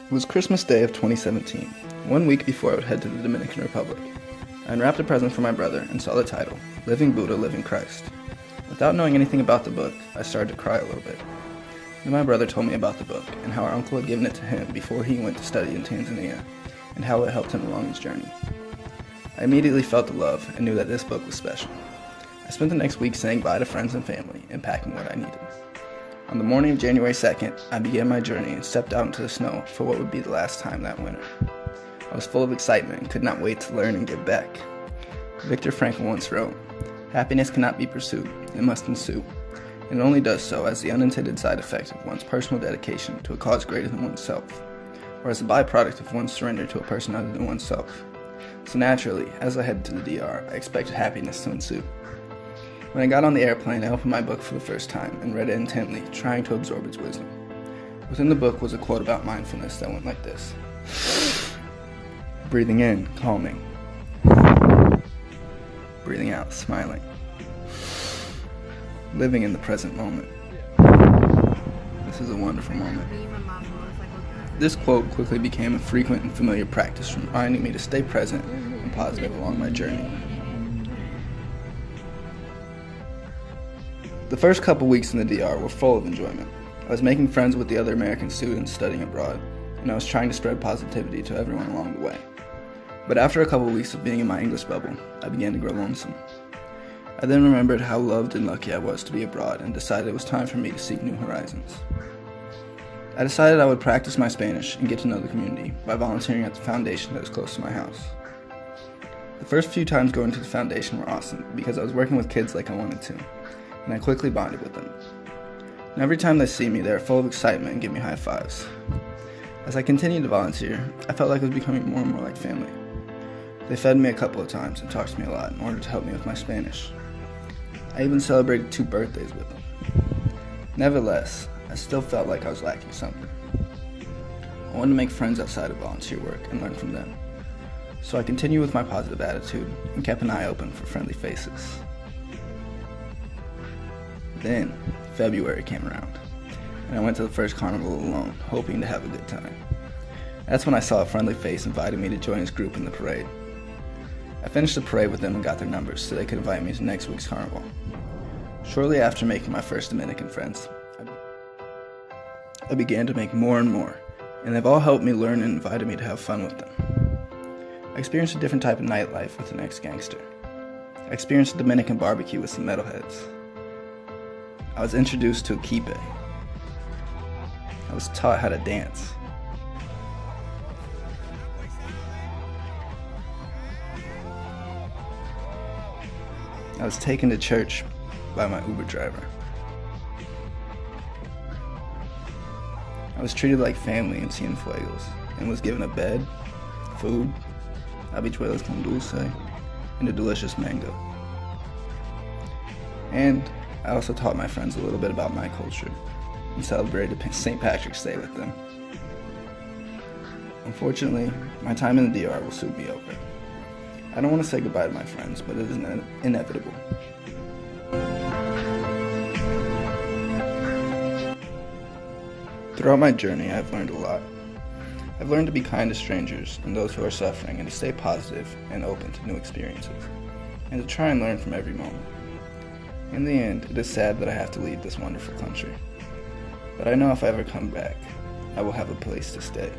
It was Christmas Day of 2017, 1 week before I would head to the Dominican Republic. I unwrapped a present for my brother and saw the title, Living Buddha, Living Christ. Without knowing anything about the book, I started to cry a little bit. Then my brother told me about the book and how our uncle had given it to him before he went to study in Tanzania, and how it helped him along his journey. I immediately felt the love and knew that this book was special. I spent the next week saying bye to friends and family and packing what I needed. On the morning of January 2nd, I began my journey and stepped out into the snow for what would be the last time that winter. I was full of excitement and could not wait to learn and give back. Viktor Frankl once wrote, "Happiness cannot be pursued, it must ensue. And it only does so as the unintended side effect of one's personal dedication to a cause greater than oneself, or as a byproduct of one's surrender to a person other than oneself." So naturally, as I headed to the DR, I expected happiness to ensue. When I got on the airplane, I opened my book for the first time and read it intently, trying to absorb its wisdom. Within the book was a quote about mindfulness that went like this. Breathing in, calming. Breathing out, smiling. Living in the present moment. This is a wonderful moment. This quote quickly became a frequent and familiar practice, reminding me to stay present and positive along my journey. The first couple weeks in the DR were full of enjoyment. I was making friends with the other American students studying abroad, and I was trying to spread positivity to everyone along the way. But after a couple weeks of being in my English bubble, I began to grow lonesome. I then remembered how loved and lucky I was to be abroad and decided it was time for me to seek new horizons. I decided I would practice my Spanish and get to know the community by volunteering at the foundation that was close to my house. The first few times going to the foundation were awesome because I was working with kids like I wanted to, and I quickly bonded with them. And every time they see me, they are full of excitement and give me high fives. As I continued to volunteer, I felt like I was becoming more and more like family. They fed me a couple of times and talked to me a lot in order to help me with my Spanish. I even celebrated 2 birthdays with them. Nevertheless, I still felt like I was lacking something. I wanted to make friends outside of volunteer work and learn from them. So I continued with my positive attitude and kept an eye open for friendly faces. Then, February came around, and I went to the first carnival alone, hoping to have a good time. That's when I saw a friendly face inviting me to join his group in the parade. I finished the parade with them and got their numbers so they could invite me to next week's carnival. Shortly after making my first Dominican friends, I began to make more and more, and they've all helped me learn and invited me to have fun with them. I experienced a different type of nightlife with an ex-gangster. I experienced a Dominican barbecue with some metalheads. I was introduced to a kipe. I was taught how to dance. I was taken to church by my Uber driver. I was treated like family in Cienfuegos and was given a bed, food, habichuelas con dulce, and a delicious mango. And I also taught my friends a little bit about my culture and celebrated St. Patrick's Day with them. Unfortunately, my time in the DR will soon be over. I don't want to say goodbye to my friends, but it is inevitable. Throughout my journey, I've learned a lot. I've learned to be kind to strangers and those who are suffering, and to stay positive and open to new experiences, and to try and learn from every moment. In the end, it is sad that I have to leave this wonderful country, but I know if I ever come back, I will have a place to stay.